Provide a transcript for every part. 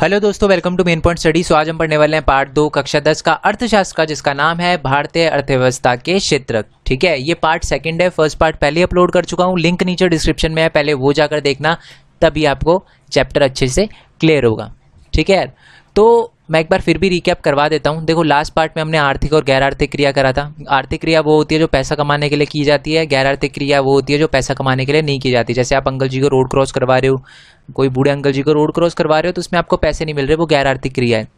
Hello दोस्तों, welcome to main point study. सो आज हम पढ़ने वाले हैं पार्ट 2 कक्षा 10 का अर्थशास्त्र का, जिसका नाम है भारतीय अर्थव्यवस्था के क्षेत्रक। ठीक है, ये पार्ट सेकंड है। फर्स्ट पार्ट पहले अपलोड कर चुका हूँ, लिंक नीचे डिस्क्रिप्शन में है, पहले वो जाकर देखना, तभी आपको चैप्टर अच्छे से क्लियर होगा। ठीक है, तो मैं एक बार फिर भी रिकैप करवा देता हूँ। देखो, लास्ट पार्ट में हमने आर्थिक और गैर आर्थिक क्रिया करा था। आर्थिक क्रिया वो होती है जो पैसा कमाने के लिए की जाती है, गैर आर्थिक क्रिया वो होती है जो पैसा कमाने के लिए नहीं की जाती। जैसे आप अंकल जी को रोड क्रॉस करवा रहे हो, कोई बूढ़े अंकल जी को रोड क्रॉस करवा रहे हो, तो उसमें आपको पैसे नहीं मिल रहे, वो गैर आर्थिक क्रिया है।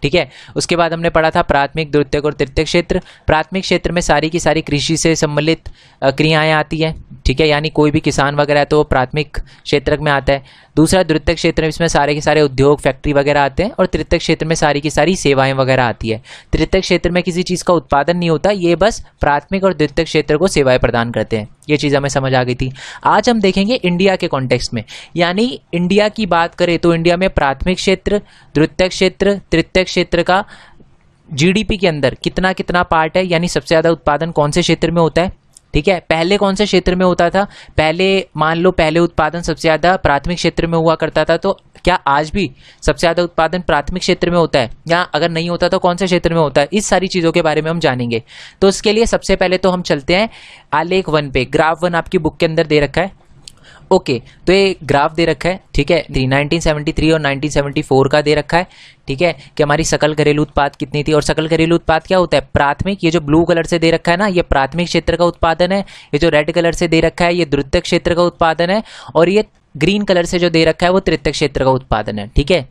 ठीक है, उसके बाद हमने पढ़ा था प्राथमिक, द्वितीयक और तृतीयक क्षेत्र। प्राथमिक क्षेत्र में सारी की सारी कृषि से सम्मिलित क्रियाएं आती है। ठीक है, यानी कोई भी किसान वगैरह है तो प्राथमिक क्षेत्र में आता है। दूसरा द्वितीयक क्षेत्र में इसमें सारे के सारे उद्योग, फैक्ट्री वगैरह आते हैं। और तृतीयक क्षेत्र में सारी की सारी सेवाएं वगैरह आती है। तृतीयक क्षेत्र में किसी चीज़ का उत्पादन नहीं होता, ये बस प्राथमिक और द्वितीयक क्षेत्र को सेवाएं प्रदान करते हैं। ये चीज़ हमें समझ आ गई थी। आज हम देखेंगे इंडिया के कॉन्टेक्स्ट में, यानी इंडिया की बात करें तो इंडिया में प्राथमिक क्षेत्र, द्वितीयक क्षेत्र, तृतीयक क्षेत्र का जीडीपी के अंदर कितना कितना पार्ट है, यानी सबसे ज़्यादा उत्पादन कौन से क्षेत्र में होता है। ठीक है, पहले कौन से क्षेत्र में होता था? पहले मान लो पहले उत्पादन सबसे ज़्यादा प्राथमिक क्षेत्र में हुआ करता था, तो क्या आज भी सबसे ज़्यादा उत्पादन प्राथमिक क्षेत्र में होता है, या अगर नहीं होता तो कौन से क्षेत्र में होता है? इस सारी चीज़ों के बारे में हम जानेंगे। तो इसके लिए सबसे पहले तो हम चलते हैं आलेख 1 पे। ग्राफ 1 आपकी बुक के अंदर दे रखा है। ओके, तो ये ग्राफ दे रखा है। ठीक है, 1973 और 1974 का दे रखा है। ठीक है, कि हमारी सकल घरेलू उत्पाद कितनी थी। और सकल घरेलू उत्पाद क्या होता है? प्राथमिक, ये जो ब्लू कलर से दे रखा है ना, ये प्राथमिक क्षेत्र का उत्पादन है। ये जो रेड कलर से दे रखा है, ये द्वितीयक क्षेत्र का उत्पादन है। और ये ग्रीन कलर से जो दे रखा है, वो तृतीयक क्षेत्र का उत्पादन है। ठीक है,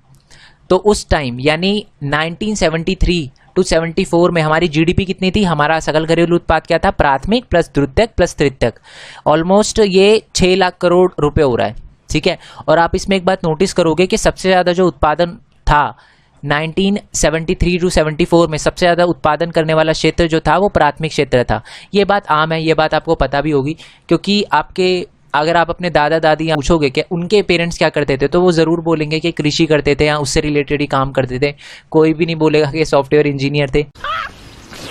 तो उस टाइम यानी 1973 टू 74 में हमारी जीडीपी कितनी थी? हमारा सकल घरेलू उत्पाद क्या था? प्राथमिक प्लस द्वितीयक प्लस तृतीयक, ऑलमोस्ट ये 6 लाख करोड़ रुपए हो रहा है। ठीक है, और आप इसमें एक बात नोटिस करोगे कि सबसे ज़्यादा जो उत्पादन था 1973 टू 74 में, सबसे ज़्यादा उत्पादन करने वाला क्षेत्र जो था वो प्राथमिक क्षेत्र था। ये बात आम है, ये बात आपको पता भी होगी, क्योंकि आपके अगर आप अपने दादा दादी या पूछोगे कि उनके पेरेंट्स क्या करते थे, तो वो ज़रूर बोलेंगे कि कृषि करते थे या उससे रिलेटेड ही काम करते थे। कोई भी नहीं बोलेगा कि सॉफ्टवेयर इंजीनियर थे।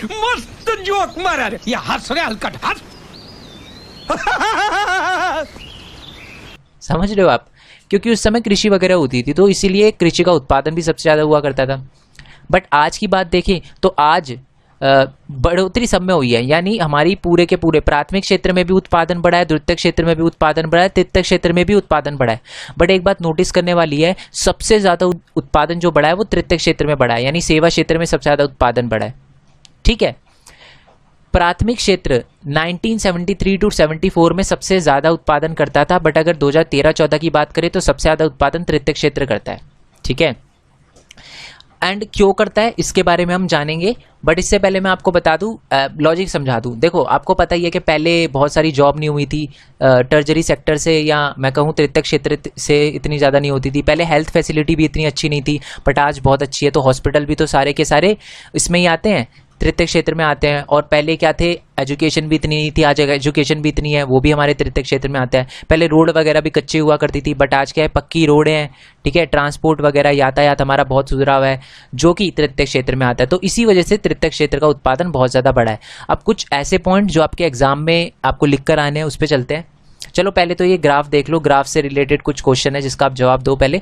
मस्त जोक मारा रे, ये हंस रे हलकट हंस। समझ रहे हो आप? क्योंकि उस समय कृषि वगैरह होती थी, तो इसीलिए कृषि का उत्पादन भी सबसे ज़्यादा हुआ करता था। बट आज की बात देखें तो आज बढ़ोतरी सब में हुई है, यानी हमारी पूरे के पूरे प्राथमिक क्षेत्र में भी उत्पादन बढ़ा है, द्वितीयक क्षेत्र में भी उत्पादन बढ़ा है, तृतीयक क्षेत्र में भी उत्पादन बढ़ा है। बट एक बात नोटिस करने वाली है, सबसे ज़्यादा उत्पादन जो बढ़ा है वो तृतीयक क्षेत्र में बढ़ा है, यानी सेवा क्षेत्र में सबसे ज़्यादा उत्पादन बढ़ा है। ठीक है, प्राथमिक क्षेत्र 1973 टू 74 में सबसे ज़्यादा उत्पादन करता था, बट अगर 2013-14 की बात करें तो सबसे ज़्यादा उत्पादन तृतीयक क्षेत्र करता है। ठीक है, एंड क्यों करता है इसके बारे में हम जानेंगे। बट इससे पहले मैं आपको बता दूं, लॉजिक समझा दूं। देखो, आपको पता ही है कि पहले बहुत सारी जॉब नहीं हुई थी, टर्जरी सेक्टर से या मैं कहूँ तृतीयक क्षेत्र से इतनी ज़्यादा नहीं होती थी। पहले हेल्थ फैसिलिटी भी इतनी अच्छी नहीं थी, बट आज बहुत अच्छी है। तो हॉस्पिटल भी तो सारे के सारे इसमें ही आते हैं, तृतीयक क्षेत्र में आते हैं। और पहले क्या थे, एजुकेशन भी इतनी नहीं थी, आज एजुकेशन भी इतनी है, वो भी हमारे तृतीयक क्षेत्र में आता है। पहले रोड वगैरह भी कच्ची हुआ करती थी, बट आज क्या है, पक्की रोडें हैं। ठीक है, ट्रांसपोर्ट वगैरह, यातायात हमारा बहुत सुधरा हुआ है, जो कि तृतीयक क्षेत्र में आता है। तो इसी वजह से तृतीयक क्षेत्र का उत्पादन बहुत ज़्यादा बढ़ा है। अब कुछ ऐसे पॉइंट जो आपके एग्जाम में आपको लिख कर आने हैं, उस पर चलते हैं। चलो, पहले तो ये ग्राफ देख लो। ग्राफ से रिलेटेड कुछ क्वेश्चन है जिसका आप जवाब दो। पहले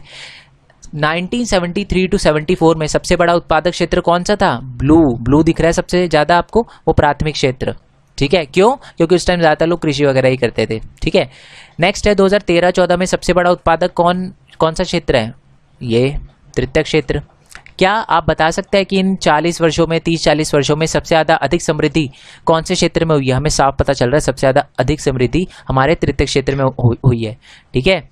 1973 टू 74 में सबसे बड़ा उत्पादक क्षेत्र कौन सा था? ब्लू दिख रहा है सबसे ज़्यादा आपको, वो प्राथमिक क्षेत्र। ठीक है, क्यों? क्योंकि उस टाइम ज़्यादातर लोग कृषि वगैरह ही करते थे। ठीक है, नेक्स्ट है 2013-14 में सबसे बड़ा उत्पादक कौन सा क्षेत्र है? ये तृतीयक क्षेत्र। क्या आप बता सकते हैं कि इन 40 वर्षों में, 30-40 वर्षों में सबसे ज़्यादा अधिक समृद्धि कौन से क्षेत्र में हुई है? हमें साफ पता चल रहा है सबसे ज़्यादा अधिक समृद्धि हमारे तृतीयक क्षेत्र में हुई है। ठीक है,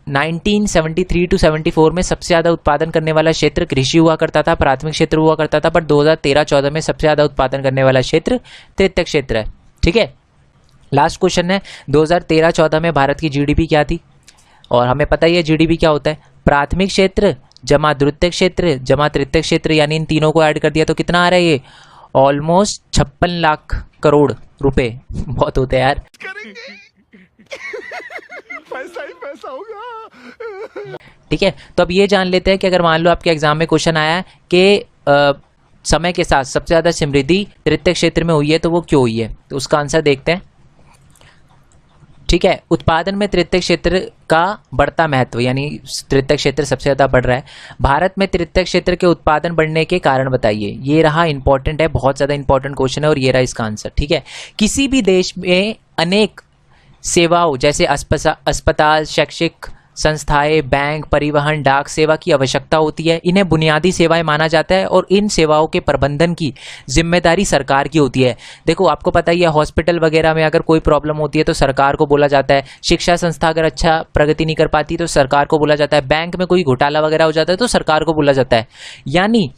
1973 टू 74 में सबसे ज़्यादा उत्पादन करने वाला क्षेत्र कृषि हुआ करता था, प्राथमिक क्षेत्र हुआ करता था। बट 2013-14 में सबसे ज़्यादा उत्पादन करने वाला क्षेत्र तृतीयक क्षेत्र है। ठीक है, लास्ट क्वेश्चन है, 2013-14 में भारत की जीडीपी क्या थी? और हमें पता ही है जीडीपी क्या होता है, प्राथमिक क्षेत्र जमा द्वितीयक क्षेत्र जमा तृतीयक क्षेत्र, यानी इन तीनों को ऐड कर दिया तो कितना आ रहा है? ये ऑलमोस्ट 56 लाख करोड़ रुपए। बहुत होते हैं यार। पैसा ही पैसा होगा। ठीक है, तो अब ये जान लेते हैं कि अगर मान लो आपके एग्जाम में क्वेश्चन आया कि समय के साथ सबसे ज़्यादा समृद्धि तृतीयक क्षेत्र में हुई है, तो वो क्यों हुई है? तो उसका आंसर देखते हैं। ठीक है, उत्पादन में तृतीयक क्षेत्र का बढ़ता महत्व, यानी तृतीयक क्षेत्र सबसे ज़्यादा बढ़ रहा है। भारत में तृतीयक क्षेत्र के उत्पादन बढ़ने के कारण बताइए। ये रहा इंपॉर्टेंट है, बहुत ज़्यादा इंपॉर्टेंट क्वेश्चन है और ये रहा इसका आंसर। ठीक है, किसी भी देश में अनेक सेवाओं जैसे अस्पताल, शैक्षिक संस्थाएं, बैंक, परिवहन, डाक सेवा की आवश्यकता होती है। इन्हें बुनियादी सेवाएं माना जाता है और इन सेवाओं के प्रबंधन की जिम्मेदारी सरकार की होती है। देखो आपको पता ही है, हॉस्पिटल वगैरह में अगर कोई प्रॉब्लम होती है तो सरकार को बोला जाता है। शिक्षा संस्था अगर अच्छा प्रगति नहीं कर पाती तो सरकार को बोला जाता है। बैंक में कोई घोटाला वगैरह हो जाता है तो सरकार को बोला जाता है। यानी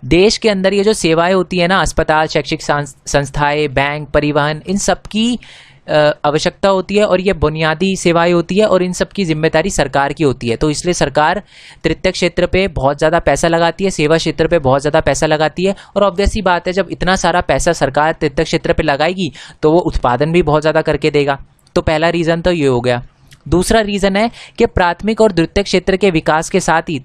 देश के अंदर ये जो सेवाएं होती है ना, अस्पताल, शैक्षिक संस्थाएं, बैंक, परिवहन, इन सब की आवश्यकता होती है और ये बुनियादी सेवाएं होती है और इन सब की जिम्मेदारी सरकार की होती है। तो इसलिए सरकार तृतीयक क्षेत्र पे बहुत ज़्यादा पैसा लगाती है, सेवा क्षेत्र पे बहुत ज़्यादा पैसा लगाती है। और ऑब्वियस सी बात है, जब इतना सारा पैसा सरकार तृतीयक क्षेत्र पे लगाएगी तो वो उत्पादन भी बहुत ज़्यादा करके देगा। तो पहला रीज़न तो ये हो गया। दूसरा रीज़न है कि प्राथमिक और द्वितीयक क्षेत्र के विकास के साथ ही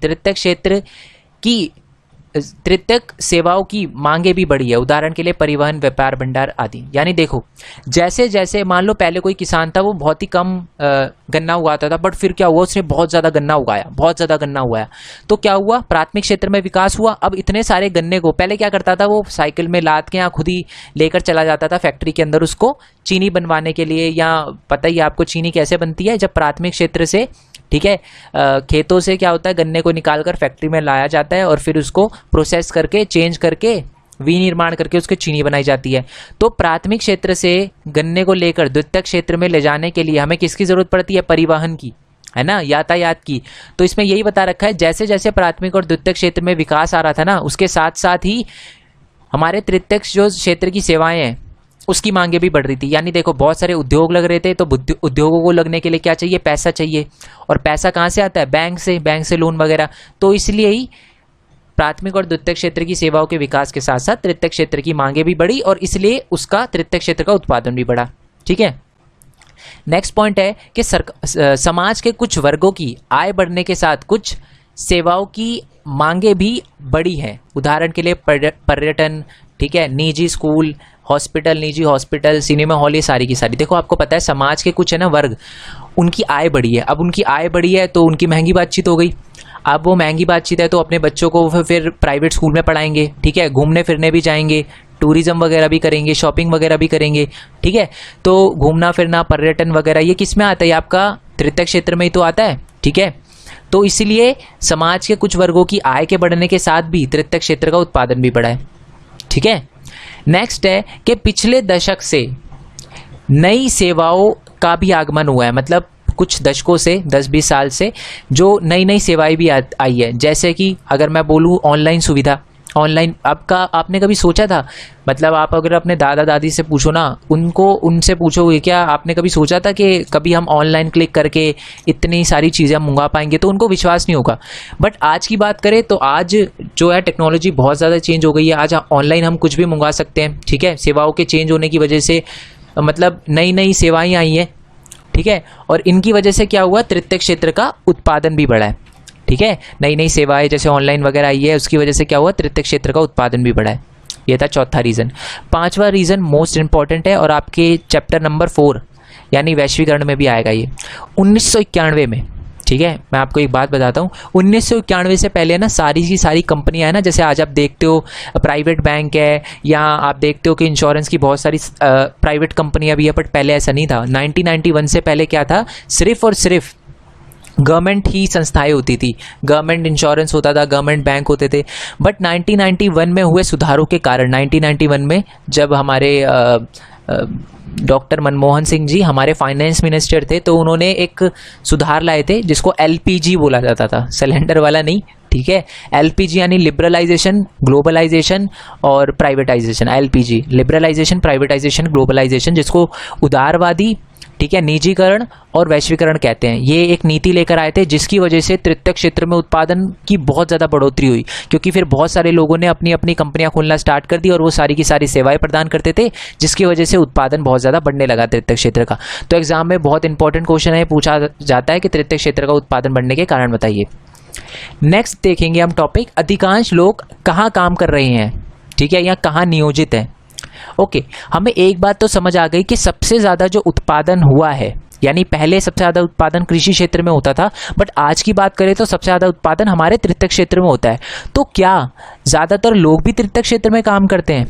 तृतीयक सेवाओं की मांगे भी बढ़ी है। उदाहरण के लिए परिवहन, व्यापार, भंडार आदि। यानी देखो, जैसे जैसे मान लो पहले कोई किसान था, वो बहुत ही कम गन्ना उगाता था, बट फिर क्या हुआ, उसने बहुत ज़्यादा गन्ना उगाया, बहुत ज़्यादा गन्ना उगाया। तो क्या हुआ, प्राथमिक क्षेत्र में विकास हुआ। अब इतने सारे गन्ने को पहले क्या करता था, वो साइकिल में लाद के यहाँ खुद ही लेकर चला जाता था फैक्ट्री के अंदर उसको चीनी बनवाने के लिए। या पता ही आपको चीनी कैसे बनती है, जब प्राथमिक क्षेत्र से, ठीक है, खेतों से क्या होता है, गन्ने को निकालकर फैक्ट्री में लाया जाता है और फिर उसको प्रोसेस करके, चेंज करके, विनिर्माण करके उसकी चीनी बनाई जाती है। तो प्राथमिक क्षेत्र से गन्ने को लेकर द्वितीयक क्षेत्र में ले जाने के लिए हमें किसकी ज़रूरत पड़ती है, परिवहन की, है ना, यातायात की। तो इसमें यही बता रखा है, जैसे जैसे प्राथमिक और द्वितीयक क्षेत्र में विकास आ रहा था ना, उसके साथ साथ ही हमारे तृतीयक जो क्षेत्र की सेवाएं हैं उसकी मांगे भी बढ़ रही थी। यानी देखो, बहुत सारे उद्योग लग रहे थे, तो उद्योगों को लगने के लिए क्या चाहिए, पैसा चाहिए। और पैसा कहाँ से आता है, बैंक से लोन वगैरह। तो इसलिए ही प्राथमिक और द्वितीयक क्षेत्र की सेवाओं के विकास के साथ साथ तृतीयक क्षेत्र की मांगे भी बढ़ी और इसलिए उसका तृतीयक क्षेत्र का उत्पादन भी बढ़ा। ठीक है, नेक्स्ट पॉइंट है कि समाज के कुछ वर्गों की आय बढ़ने के साथ कुछ सेवाओं की मांगे भी बढ़ी हैं। उदाहरण के लिए पर्यटन, ठीक है, निजी स्कूल, हॉस्पिटल, निजी हॉस्पिटल, सिनेमा हॉल, ये सारी की सारी। देखो आपको पता है, समाज के कुछ है ना वर्ग, उनकी आय बढ़ी है। अब उनकी आय बढ़ी है तो उनकी महंगी बातचीत हो गई। अब वो महंगी बातचीत है तो अपने बच्चों को फिर प्राइवेट स्कूल में पढ़ाएंगे, ठीक है, घूमने फिरने भी जाएंगे, टूरिज्म वगैरह भी करेंगे, शॉपिंग वगैरह भी करेंगे। ठीक है, तो घूमना फिरना, पर्यटन वगैरह, ये किस में आता है, आपका तृतीयक क्षेत्र में ही तो आता है। ठीक है, तो इसलिए समाज के कुछ वर्गों की आय के बढ़ने के साथ भी तृतीयक क्षेत्र का उत्पादन भी बढ़ा है। ठीक है, नेक्स्ट है कि पिछले दशक से नई सेवाओं का भी आगमन हुआ है। मतलब कुछ दशकों से, 10-20 साल से जो नई नई सेवाएं भी आई है। जैसे कि अगर मैं बोलूँ ऑनलाइन सुविधा, ऑनलाइन आपने कभी सोचा था, मतलब आप अगर अपने दादा दादी से पूछो ना, उनसे पूछोगे क्या आपने कभी सोचा था कि कभी हम ऑनलाइन क्लिक करके इतनी सारी चीज़ें हम मंगा पाएंगे, तो उनको विश्वास नहीं होगा। बट आज की बात करें तो आज जो है टेक्नोलॉजी बहुत ज़्यादा चेंज हो गई है। आज ऑनलाइन हम कुछ भी मंगा सकते हैं। ठीक है, सेवाओं के चेंज होने की वजह से मतलब नई नई सेवाएँ आई हैं। ठीक है, और इनकी वजह से क्या हुआ, तृतीयक क्षेत्र का उत्पादन भी बढ़ा है। ठीक है, नई नई सेवाएं जैसे ऑनलाइन वगैरह आई है, उसकी वजह से क्या हुआ, तृतीयक क्षेत्र का उत्पादन भी बढ़ा है। ये था चौथा रीज़न। पांचवा रीज़न मोस्ट इंपॉर्टेंट है और आपके चैप्टर नंबर 4 यानी वैश्वीकरण में भी आएगा ये। 1991 में, ठीक है, मैं आपको एक बात बताता हूँ, 1991 से पहले ना सारी की सारी कंपनियां है ना, जैसे आज आप देखते हो प्राइवेट बैंक है, या आप देखते हो कि इंश्योरेंस की बहुत सारी प्राइवेट कंपनियां भी है, बट पहले ऐसा नहीं था। 1991 से पहले क्या था, सिर्फ और सिर्फ गवर्नमेंट ही संस्थाएं होती थी, गवर्नमेंट इंश्योरेंस होता था, गवर्नमेंट बैंक होते थे। बट 1991 में हुए सुधारों के कारण, 1991 में जब हमारे डॉक्टर मनमोहन सिंह जी हमारे फाइनेंस मिनिस्टर थे, तो उन्होंने एक सुधार लाए थे जिसको LPG बोला जाता था, सिलेंडर वाला नहीं। ठीक है, LPG यानी लिबरलाइजेशन, ग्लोबलाइजेशन और privatisation. LPG liberalisation, privatisation, globalisation, जिसको उदारवादी, ठीक है, निजीकरण और वैश्वीकरण कहते हैं। ये एक नीति लेकर आए थे जिसकी वजह से तृतीयक क्षेत्र में उत्पादन की बहुत ज़्यादा बढ़ोतरी हुई, क्योंकि फिर बहुत सारे लोगों ने अपनी अपनी कंपनियां खोलना स्टार्ट कर दी और वो सारी की सारी सेवाएं प्रदान करते थे, जिसकी वजह से उत्पादन बहुत ज़्यादा बढ़ने लगा तृतीयक क्षेत्र का। तो एग्जाम में बहुत इंपॉर्टेंट क्वेश्चन है, पूछा जाता है कि तृतीयक क्षेत्र का उत्पादन बढ़ने के कारण बताइए। नेक्स्ट देखेंगे हम टॉपिक, अधिकांश लोग कहाँ काम कर रहे हैं, ठीक है, या कहाँ नियोजित है। ओके, हमें एक बात तो समझ आ गई कि सबसे ज़्यादा जो उत्पादन हुआ है यानी पहले सबसे ज़्यादा उत्पादन कृषि क्षेत्र में होता था, बट आज की बात करें तो सबसे ज़्यादा उत्पादन हमारे तृतीयक क्षेत्र में होता है। तो क्या ज़्यादातर लोग भी तृतीयक क्षेत्र में काम करते हैं?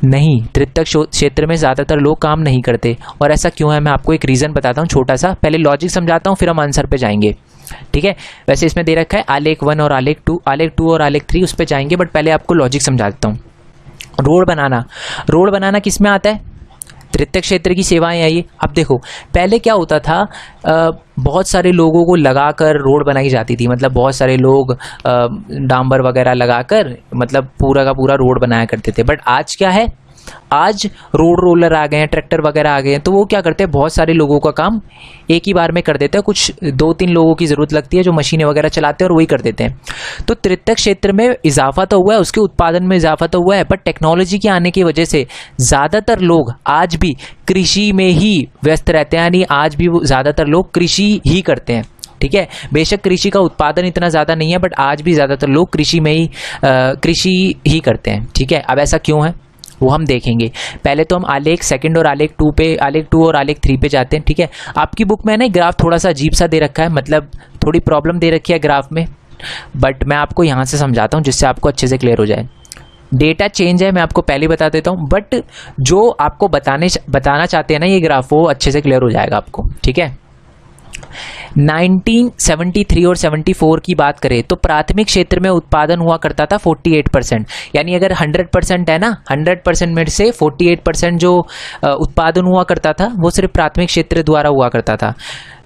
नहीं, तृतीयक क्षेत्र में ज़्यादातर लोग काम नहीं करते। और ऐसा क्यों है, मैं आपको एक रीज़न बताता हूँ छोटा सा। पहले लॉजिक समझाता हूँ, फिर हम आंसर पे जाएंगे, ठीक है। वैसे इसमें दे रखा है आलेख 1 और आलेख 2, आलेख 2 और आलेख 3 उस पर जाएंगे, बट पहले आपको लॉजिक समझा देता हूँ। रोड बनाना किस में आता है? तृतीयक क्षेत्र की सेवाएं आई। अब देखो, पहले क्या होता था, बहुत सारे लोगों को लगाकर रोड बनाई जाती थी, मतलब बहुत सारे लोग डांबर वगैरह लगाकर मतलब पूरा का पूरा रोड बनाया करते थे। बट आज क्या है, आज रोड रोलर आ गए हैं, ट्रैक्टर वगैरह आ गए हैं, तो वो क्या करते हैं, बहुत सारे लोगों का काम एक ही बार में कर देते हैं। कुछ 2-3 लोगों की ज़रूरत लगती है जो मशीनें वगैरह चलाते हैं और वही कर देते हैं। तो तृतीयक क्षेत्र में इजाफा तो हुआ है, उसके उत्पादन में इजाफा तो हुआ है, पर टेक्नोलॉजी के आने की वजह से ज़्यादातर लोग आज भी कृषि में ही व्यस्त रहते हैं, यानी आज भी ज़्यादातर लोग कृषि ही करते हैं, ठीक है। बेशक कृषि का उत्पादन इतना ज़्यादा नहीं है, बट आज भी ज़्यादातर लोग कृषि में ही कृषि ही करते हैं, ठीक है। अब ऐसा क्यों है वो हम देखेंगे। पहले तो हम आलेख 2 और आलेख 2 पे, आलेख 2 और आलेख 3 पे जाते हैं, ठीक है। आपकी बुक में ना ग्राफ थोड़ा सा अजीब सा दे रखा है, मतलब थोड़ी प्रॉब्लम दे रखी है ग्राफ में, बट मैं आपको यहाँ से समझाता हूँ जिससे आपको अच्छे से क्लियर हो जाए। डेटा चेंज है, मैं आपको पहले बता देता हूँ, बट जो आपको बताना चाहते हैं ना ये ग्राफ, वो अच्छे से क्लियर हो जाएगा आपको, ठीक है। 1973 और 74 की बात करें तो प्राथमिक क्षेत्र में उत्पादन हुआ करता था 48%, यानी अगर 100% है ना, 100% में से 48% जो उत्पादन हुआ करता था वो सिर्फ प्राथमिक क्षेत्र द्वारा हुआ करता था।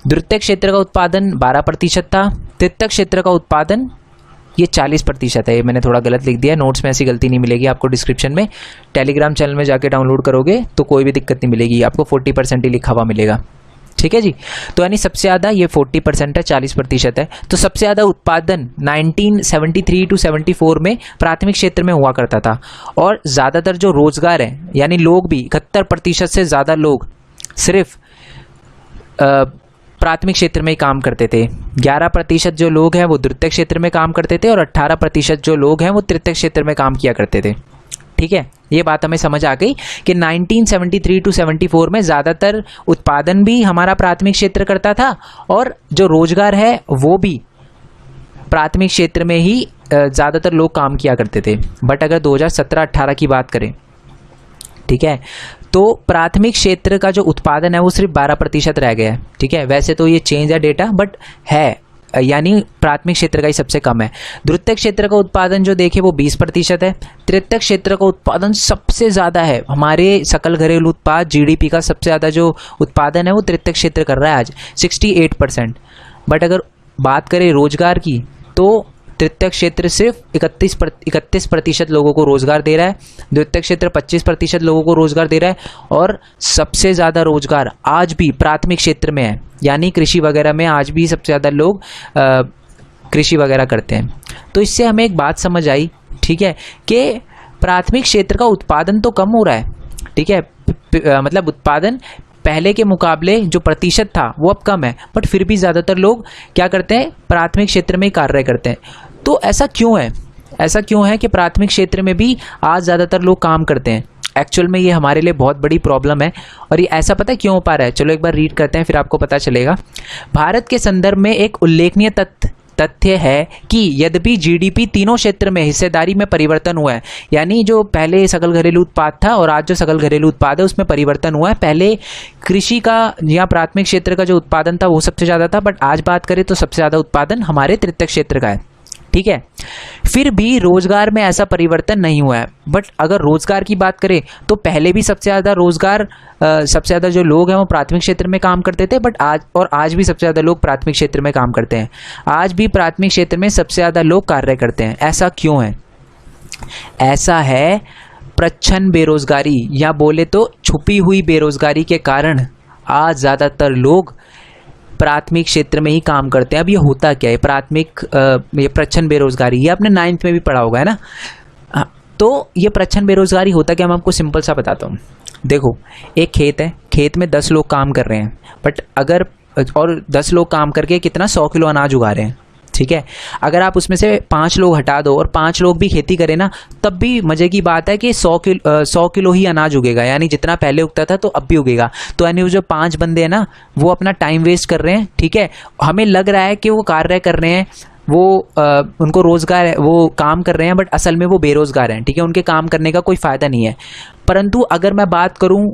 द्वितीयक क्षेत्र का उत्पादन 12% था, तृतीयक क्षेत्र का उत्पादन ये 40% है। ये मैंने थोड़ा गलत लिख दिया, नोट्स में ऐसी गलती नहीं मिलेगी आपको। डिस्क्रिप्शन में टेलीग्राम चैनल में जाके डाउनलोड करोगे तो कोई भी दिक्कत नहीं मिलेगी आपको, 40% ही लिखा हुआ मिलेगा, ठीक है जी। तो यानी सबसे ज़्यादा ये 40% है, 40% है। तो सबसे ज़्यादा उत्पादन 1973 to 74 में प्राथमिक क्षेत्र में हुआ करता था, और ज़्यादातर जो रोजगार है यानी लोग भी 71% से ज़्यादा लोग सिर्फ प्राथमिक क्षेत्र में ही काम करते थे। 11% जो लोग हैं वो द्वितीयक क्षेत्र में काम करते थे, और 18% जो लोग हैं वो तृतीयक क्षेत्र में काम किया करते थे, ठीक है। ये बात हमें समझ आ गई कि 1973 to 74 में ज़्यादातर उत्पादन भी हमारा प्राथमिक क्षेत्र करता था, और जो रोजगार है वो भी प्राथमिक क्षेत्र में ही ज़्यादातर लोग काम किया करते थे। बट अगर 2017-18 की बात करें, ठीक है, तो प्राथमिक क्षेत्र का जो उत्पादन है वो सिर्फ 12% रह गया है, ठीक है। वैसे तो ये चेंज है डेटा, बट है, यानी प्राथमिक क्षेत्र का ही सबसे कम है। द्वितीयक क्षेत्र का उत्पादन जो देखे वो 20% है। तृतीयक क्षेत्र का उत्पादन सबसे ज़्यादा है, हमारे सकल घरेलू उत्पाद जीडीपी का सबसे ज़्यादा जो उत्पादन है वो तृतीयक क्षेत्र कर रहा है आज, 68%। बट अगर बात करें रोजगार की तो तृतीयक क्षेत्र सिर्फ 31% लोगों को रोजगार दे रहा है, द्वितीयक क्षेत्र 25% लोगों को रोजगार दे रहा है, और सबसे ज़्यादा रोजगार आज भी प्राथमिक क्षेत्र में है, यानी कृषि वगैरह में आज भी सबसे ज़्यादा लोग कृषि वगैरह करते हैं। तो इससे हमें एक बात समझ आई, ठीक है, कि प्राथमिक क्षेत्र का उत्पादन तो कम हो रहा है, ठीक है, मतलब उत्पादन पहले के मुकाबले जो प्रतिशत था वो अब कम है, बट फिर भी ज़्यादातर लोग क्या करते हैं, प्राथमिक क्षेत्र में ही कार्य करते हैं। तो ऐसा क्यों है, ऐसा क्यों है कि प्राथमिक क्षेत्र में भी आज ज़्यादातर लोग काम करते हैं? एक्चुअल में ये हमारे लिए बहुत बड़ी प्रॉब्लम है, और ये ऐसा पता है क्यों हो पा रहा है? चलो एक बार रीड करते हैं, फिर आपको पता चलेगा। भारत के संदर्भ में एक उल्लेखनीय तथ्य है कि यद्यपि जीडीपी तीनों क्षेत्र में हिस्सेदारी में परिवर्तन हुआ है, यानी जो पहले सकल घरेलू उत्पाद था और आज जो सकल घरेलू उत्पाद है उसमें परिवर्तन हुआ है। पहले कृषि का या प्राथमिक क्षेत्र का जो उत्पादन था वो सबसे ज़्यादा था, बट आज बात करें तो सबसे ज़्यादा उत्पादन हमारे तृतीयक क्षेत्र का है, ठीक है। फिर भी रोजगार में ऐसा परिवर्तन नहीं हुआ है। बट अगर रोजगार की बात करें तो पहले भी सबसे ज़्यादा रोजगार सबसे ज़्यादा जो लोग हैं वो प्राथमिक क्षेत्र में काम करते थे, बट आज भी सबसे ज़्यादा लोग प्राथमिक क्षेत्र में काम करते हैं। आज भी प्राथमिक क्षेत्र में सबसे ज़्यादा लोग कार्य करते हैं। ऐसा क्यों है? ऐसा है प्रच्छन्न बेरोजगारी, या बोले तो छुपी हुई बेरोजगारी के कारण आज ज़्यादातर लोग प्राथमिक क्षेत्र में ही काम करते हैं। अब ये होता क्या है प्राथमिक ये प्रच्छन्न बेरोजगारी, ये आपने 9th में भी पढ़ा होगा, है ना। तो ये प्रच्छन्न बेरोजगारी होता क्या, मैं आपको सिंपल सा बताता हूँ। देखो, एक खेत है, खेत में 10 लोग काम कर रहे हैं, बट अगर और 10 लोग काम करके कितना 100 किलो अनाज उगा रहे हैं, ठीक है। अगर आप उसमें से 5 लोग हटा दो और 5 लोग भी खेती करें ना, तब भी मज़े की बात है कि 100 किलो ही अनाज उगेगा, यानी जितना पहले उगता था तो अब भी उगेगा। तो यानी वो जो 5 बंदे हैं ना, वो अपना टाइम वेस्ट कर रहे हैं, ठीक है। हमें लग रहा है कि वो कार्य कर रहे हैं, वो उनको रोज़गार है, वो काम कर रहे हैं, बट असल में वो बेरोज़गार हैं, ठीक है। उनके काम करने का कोई फ़ायदा नहीं है। परंतु अगर मैं बात करूँ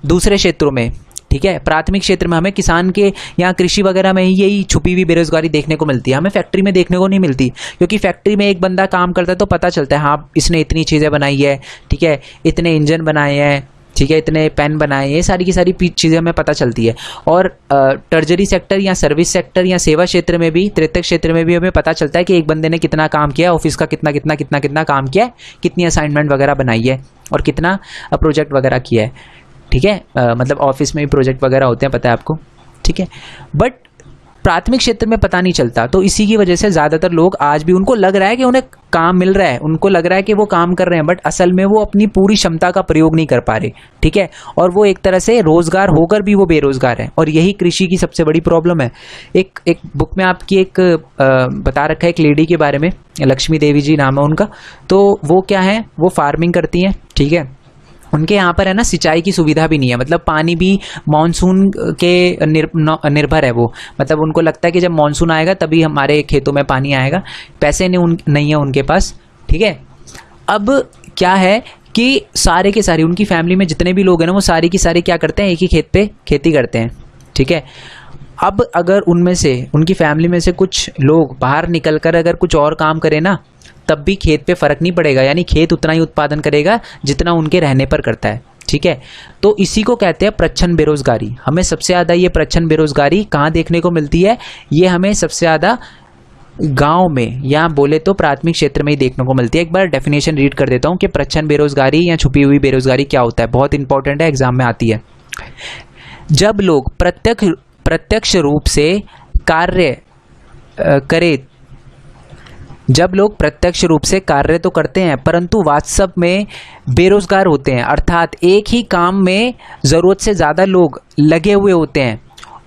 दूसरे क्षेत्रों में, ठीक है, प्राथमिक क्षेत्र में, हमें किसान के यहाँ कृषि वगैरह में यही छुपी हुई बेरोजगारी देखने को मिलती है, हमें फैक्ट्री में देखने को नहीं मिलती। क्योंकि फैक्ट्री में एक बंदा काम करता है तो पता चलता है, हाँ इसने इतनी चीज़ें बनाई है, ठीक है, इतने इंजन बनाए हैं, ठीक है, इतने पेन बनाए, ये सारी की सारी चीज़ें हमें पता चलती है। और टर्जरी सेक्टर या सर्विस सेक्टर या सेवा क्षेत्र में भी, तृतीयक क्षेत्र में भी हमें पता चलता है कि एक बंदे ने कितना काम किया, ऑफिस का कितना कितना कितना कितना काम किया है, कितनी असाइनमेंट वगैरह बनाई है और कितना प्रोजेक्ट वगैरह किया है, ठीक है। मतलब ऑफिस में भी प्रोजेक्ट वगैरह होते हैं, पता है आपको, ठीक है। बट प्राथमिक क्षेत्र में पता नहीं चलता, तो इसी की वजह से ज़्यादातर लोग आज भी, उनको लग रहा है कि उन्हें काम मिल रहा है, उनको लग रहा है कि वो काम कर रहे हैं, बट असल में वो अपनी पूरी क्षमता का प्रयोग नहीं कर पा रहे, ठीक है। और वो एक तरह से रोज़गार होकर भी वो बेरोज़गार है, और यही कृषि की सबसे बड़ी प्रॉब्लम है। एक बुक में आपकी एक बता रखा है एक लेडी के बारे में, लक्ष्मी देवी जी नाम है उनका। तो वो क्या है, वो फार्मिंग करती हैं, ठीक है। उनके यहाँ पर है ना सिंचाई की सुविधा भी नहीं है, मतलब पानी भी मानसून के निर्भर है वो, मतलब उनको लगता है कि जब मानसून आएगा तभी हमारे खेतों में पानी आएगा, पैसे नहीं है उनके पास, ठीक है। अब क्या है कि सारे के सारे उनकी फैमिली में जितने भी लोग हैं ना, वो सारे की सारे क्या करते हैं, एक ही खेत पे खेती करते हैं, ठीक है। अब अगर उनमें से, उनकी फैमिली में से कुछ लोग बाहर निकल कर अगर कुछ और काम करें ना, तब भी खेत पे फ़र्क नहीं पड़ेगा, यानी खेत उतना ही उत्पादन करेगा जितना उनके रहने पर करता है, ठीक है। तो इसी को कहते हैं प्रच्छन्न बेरोजगारी। हमें सबसे ज़्यादा ये प्रच्छन्न बेरोजगारी कहाँ देखने को मिलती है, ये हमें सबसे ज़्यादा गांव में या बोले तो प्राथमिक क्षेत्र में ही देखने को मिलती है। एक बार डेफिनेशन रीड कर देता हूँ कि प्रच्छन्न बेरोजगारी या छुपी हुई बेरोजगारी क्या होता है, बहुत इंपॉर्टेंट है, एग्जाम में आती है। जब लोग प्रत्यक्ष रूप से कार्य करें, जब लोग प्रत्यक्ष रूप से कार्य तो करते हैं परंतु वास्तव में बेरोजगार होते हैं, अर्थात एक ही काम में ज़रूरत से ज़्यादा लोग लगे हुए होते हैं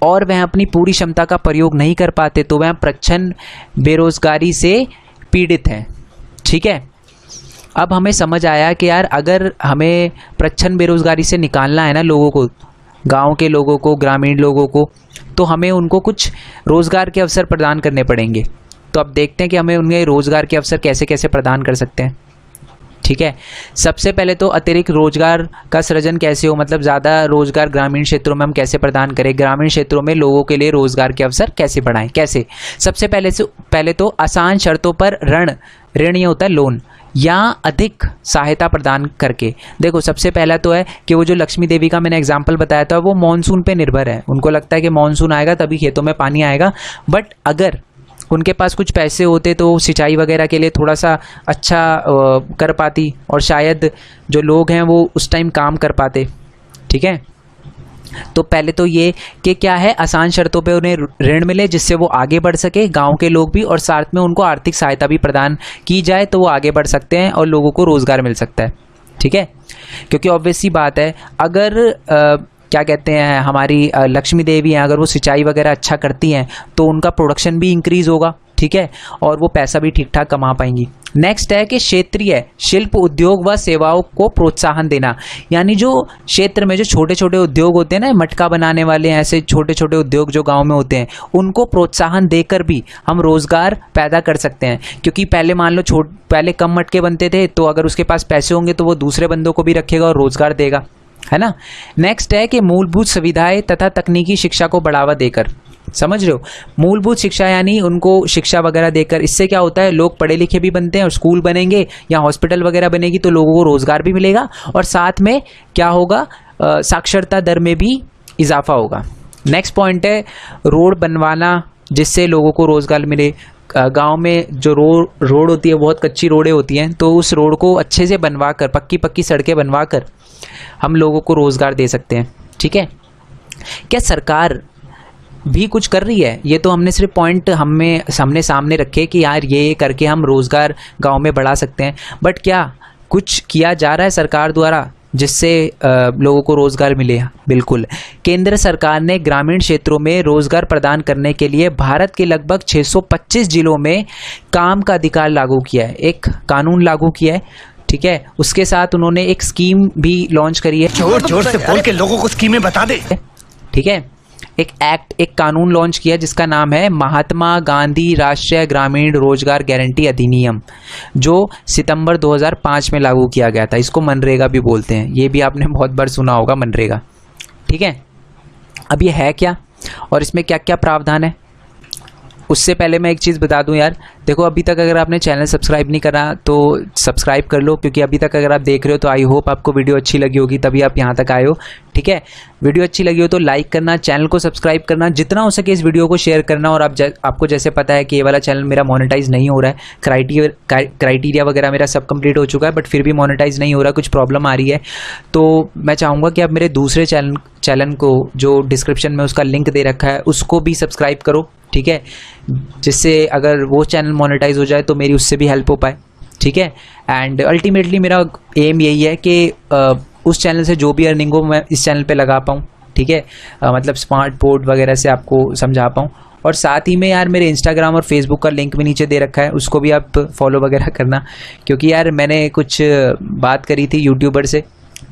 और वह अपनी पूरी क्षमता का प्रयोग नहीं कर पाते, तो वह प्रच्छन्न बेरोजगारी से पीड़ित हैं, ठीक है। अब हमें समझ आया कि यार अगर हमें प्रच्छन्न बेरोजगारी से निकालना है ना लोगों को, गांव के लोगों को, ग्रामीण लोगों को, तो हमें उनको कुछ रोज़गार के अवसर प्रदान करने पड़ेंगे। तो अब देखते हैं कि हमें उन्हें रोज़गार के अवसर कैसे कैसे प्रदान कर सकते हैं, ठीक है। सबसे पहले तो अतिरिक्त रोजगार का सृजन कैसे हो, मतलब ज़्यादा रोजगार ग्रामीण क्षेत्रों में हम कैसे प्रदान करें, ग्रामीण क्षेत्रों में लोगों के लिए रोजगार के अवसर कैसे बढ़ाएं, कैसे। सबसे पहले तो आसान शर्तों पर ऋण ये होता है लोन, या अधिक सहायता प्रदान करके। देखो सबसे पहला तो है कि वो जो लक्ष्मी देवी का मैंने एग्जाम्पल बताया था, वो मानसून पे निर्भर है, उनको लगता है कि मानसून आएगा तभी खेतों में पानी आएगा। बट अगर उनके पास कुछ पैसे होते तो सिंचाई वगैरह के लिए थोड़ा सा अच्छा कर पाती, और शायद जो लोग हैं वो उस टाइम काम कर पाते, ठीक है। तो पहले तो ये कि क्या है, आसान शर्तों पे उन्हें ऋण मिले जिससे वो आगे बढ़ सके, गांव के लोग भी, और साथ में उनको आर्थिक सहायता भी प्रदान की जाए तो वो आगे बढ़ सकते हैं और लोगों को रोज़गार मिल सकता है, ठीक है। क्योंकि ऑब्वियस सी बात है, अगर क्या कहते हैं हमारी लक्ष्मी देवी हैं, अगर वो सिंचाई वगैरह अच्छा करती हैं तो उनका प्रोडक्शन भी इंक्रीज़ होगा, ठीक है, और वो पैसा भी ठीक ठाक कमा पाएंगी। नेक्स्ट है कि क्षेत्रीय शिल्प उद्योग व सेवाओं को प्रोत्साहन देना, यानी जो क्षेत्र में जो छोटे छोटे उद्योग होते हैं ना, मटका बनाने वाले ऐसे छोटे छोटे उद्योग जो गांव में होते हैं, उनको प्रोत्साहन देकर भी हम रोज़गार पैदा कर सकते हैं। क्योंकि पहले मान लो पहले कम मटके बनते थे, तो अगर उसके पास पैसे होंगे तो वो दूसरे बंदों को भी रखेगा और रोज़गार देगा, है ना। नेक्स्ट है कि मूलभूत सुविधाएं तथा तकनीकी शिक्षा को बढ़ावा देकर, समझ रहे हो, मूलभूत शिक्षा यानी उनको शिक्षा वगैरह देकर। इससे क्या होता है, लोग पढ़े लिखे भी बनते हैं, और स्कूल बनेंगे या हॉस्पिटल वगैरह बनेगी तो लोगों को रोज़गार भी मिलेगा, और साथ में क्या होगा, साक्षरता दर में भी इजाफा होगा। नेक्स्ट पॉइंट है रोड बनवाना जिससे लोगों को रोज़गार मिले। गांव में जो रोड होती है, बहुत कच्ची रोडें होती हैं, तो उस रोड को अच्छे से बनवा कर, पक्की सड़कें बनवा कर हम लोगों को रोज़गार दे सकते हैं, ठीक है। क्या सरकार भी कुछ कर रही है? ये तो हमने सिर्फ पॉइंट हमने सामने रखे कि यार ये करके हम रोज़गार गांव में बढ़ा सकते हैं, बट क्या कुछ किया जा रहा है सरकार द्वारा? जिससे लोगों को रोज़गार मिले। बिल्कुल, केंद्र सरकार ने ग्रामीण क्षेत्रों में रोज़गार प्रदान करने के लिए भारत के लगभग 625 जिलों में काम का अधिकार लागू किया है, एक कानून लागू किया है। ठीक है, उसके साथ उन्होंने एक स्कीम भी लॉन्च करी है। जोर जोर से बोल के लोगों को स्कीमें बता दे। ठीक है, एक कानून लॉन्च किया जिसका नाम है महात्मा गांधी राष्ट्रीय ग्रामीण रोजगार गारंटी अधिनियम, जो सितंबर 2005 में लागू किया गया था। इसको मनरेगा भी बोलते हैं, ये भी आपने बहुत बार सुना होगा, मनरेगा। ठीक है, अब ये है क्या और इसमें क्या क्या प्रावधान है, उससे पहले मैं एक चीज़ बता दूं यार। देखो, अभी तक अगर आपने चैनल सब्सक्राइब नहीं करा तो सब्सक्राइब कर लो, क्योंकि अभी तक अगर आप देख रहे हो तो आई होप आपको वीडियो अच्छी लगी होगी, तभी आप यहाँ तक आए हो। ठीक है, वीडियो अच्छी लगी हो तो लाइक करना, चैनल को सब्सक्राइब करना, जितना हो सके इस वीडियो को शेयर करना। और आपको जैसे पता है कि ये वाला चैनल मेरा मोनेटाइज नहीं हो रहा है, क्राइटेरिया वगैरह मेरा सब कंप्लीट हो चुका है, बट फिर भी मोनेटाइज नहीं हो रहा, कुछ प्रॉब्लम आ रही है। तो मैं चाहूँगा कि आप मेरे दूसरे चैनल को, जो डिस्क्रिप्शन में उसका लिंक दे रखा है, उसको भी सब्सक्राइब करो। ठीक है, जिससे अगर वो चैनल मोनेटाइज हो जाए तो मेरी उससे भी हेल्प हो पाए। ठीक है, एंड अल्टीमेटली मेरा एम यही है कि उस चैनल से जो भी अर्निंग हो मैं इस चैनल पे लगा पाऊँ। ठीक है, मतलब स्मार्ट बोर्ड वगैरह से आपको समझा पाऊँ। और साथ ही में यार मेरे इंस्टाग्राम और फेसबुक का लिंक भी नीचे दे रखा है, उसको भी आप फॉलो वगैरह करना, क्योंकि यार मैंने कुछ बात करी थी यूट्यूबर से।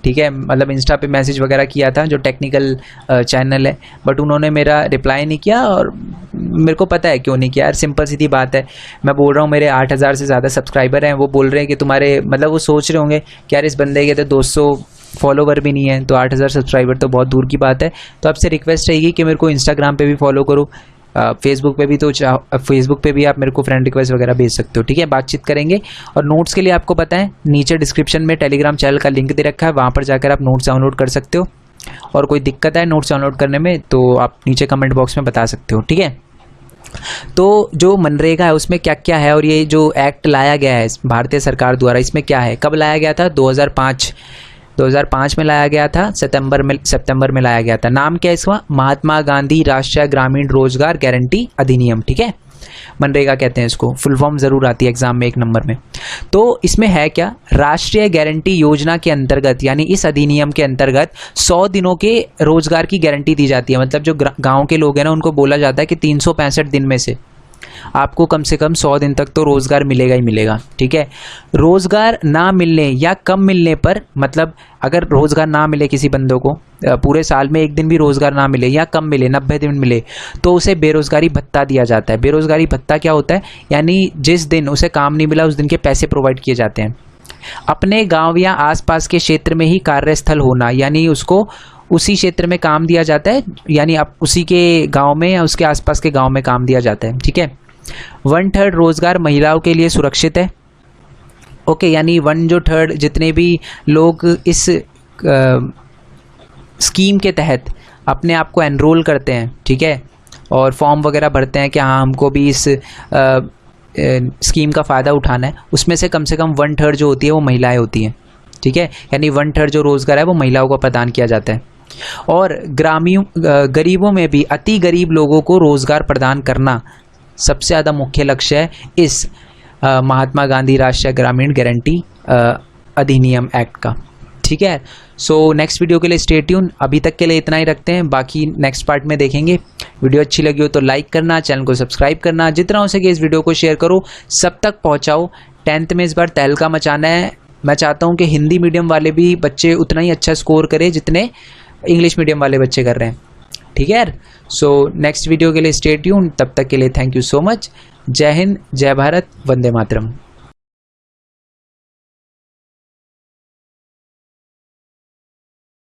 ठीक है, मतलब इंस्टा पे मैसेज वगैरह किया था, जो टेक्निकल चैनल है, बट उन्होंने मेरा रिप्लाई नहीं किया। और मेरे को पता है क्यों नहीं किया यार, सिंपल सीधी बात है। मैं बोल रहा हूँ मेरे 8000 से ज़्यादा सब्सक्राइबर हैं, वो बोल रहे हैं कि तुम्हारे, मतलब वो सोच रहे होंगे कि यार इस बंदे के तो 200 फॉलोवर भी नहीं है, तो 8000 सब्सक्राइबर तो बहुत दूर की बात है। तो आपसे रिक्वेस्ट रहेगी कि मेरे को इंस्टाग्राम पे भी फॉलो करो, फेसबुक पे भी, तो फेसबुक पे भी आप मेरे को फ्रेंड रिक्वेस्ट वगैरह भेज सकते हो। ठीक है, बातचीत करेंगे। और नोट्स के लिए आपको पता है नीचे डिस्क्रिप्शन में टेलीग्राम चैनल का लिंक दे रखा है, वहाँ पर जाकर आप नोट्स डाउनलोड कर सकते हो। और कोई दिक्कत है नोट्स डाउनलोड करने में तो आप नीचे कमेंट बॉक्स में बता सकते हो। ठीक है, तो जो मनरेगा है उसमें क्या क्या है, और ये जो एक्ट लाया गया है भारतीय सरकार द्वारा, इसमें क्या है, कब लाया गया था? 2005 में लाया गया था, सितंबर में लाया गया था। नाम क्या है इसका? महात्मा गांधी राष्ट्रीय ग्रामीण रोजगार गारंटी अधिनियम। ठीक है, मनरेगा कहते हैं इसको, फुल फॉर्म जरूर आती है एग्जाम में 1 नंबर में। तो इसमें है क्या, राष्ट्रीय गारंटी योजना के अंतर्गत, यानी इस अधिनियम के अंतर्गत 100 दिनों के रोजगार की गारंटी दी जाती है। मतलब जो गांव के लोग हैं ना, उनको बोला जाता है कि 365 दिन में से आपको कम से कम 100 दिन तक तो रोज़गार मिलेगा ही मिलेगा। ठीक है, रोज़गार ना मिलने या कम मिलने पर, मतलब अगर रोज़गार ना मिले किसी बंदों को, पूरे साल में 1 दिन भी रोज़गार ना मिले या कम मिले, 90 दिन मिले, तो उसे बेरोज़गारी भत्ता दिया जाता है। बेरोज़गारी भत्ता क्या होता है? यानी जिस दिन उसे काम नहीं मिला उस दिन के पैसे प्रोवाइड किए जाते हैं। अपने गाँव या आसपास के क्षेत्र में ही कार्यस्थल होना, यानी उसको उसी क्षेत्र में काम दिया जाता है, यानी आप उसी के गांव में या उसके आसपास के गांव में काम दिया जाता है। ठीक है, 1/3 रोजगार महिलाओं के लिए सुरक्षित है। ओके, यानी 1/3 जितने भी लोग इस स्कीम के तहत अपने आप को एनरोल करते हैं, ठीक है, और फॉर्म वगैरह भरते हैं कि हाँ हमको भी इस स्कीम का फ़ायदा उठाना है, उसमें से कम 1/3 जो होती है वो महिलाएं होती हैं। ठीक है, यानी 1/3 जो रोज़गार है वो महिलाओं को प्रदान किया जाता है। और गरीबों में भी अति गरीब लोगों को रोज़गार प्रदान करना सबसे ज़्यादा मुख्य लक्ष्य है इस महात्मा गांधी राष्ट्रीय ग्रामीण गारंटी अधिनियम एक्ट का। ठीक है, सो नेक्स्ट वीडियो के लिए स्टे ट्यून। अभी तक के लिए इतना ही रखते हैं, बाकी नेक्स्ट पार्ट में देखेंगे। वीडियो अच्छी लगी हो तो लाइक करना, चैनल को सब्सक्राइब करना, जितना हो सके इस वीडियो को शेयर करो, सब तक पहुँचाओ। 10th में इस बार तहलका मचाना है। मैं चाहता हूँ कि हिंदी मीडियम वाले भी बच्चे उतना ही अच्छा स्कोर करें जितने इंग्लिश मीडियम वाले बच्चे कर रहे हैं। ठीक है यार, सो नेक्स्ट वीडियो के लिए स्टे ट्यून। तब तक के लिए थैंक यू सो मच। जय हिंद, जय भारत, वंदे मातरम।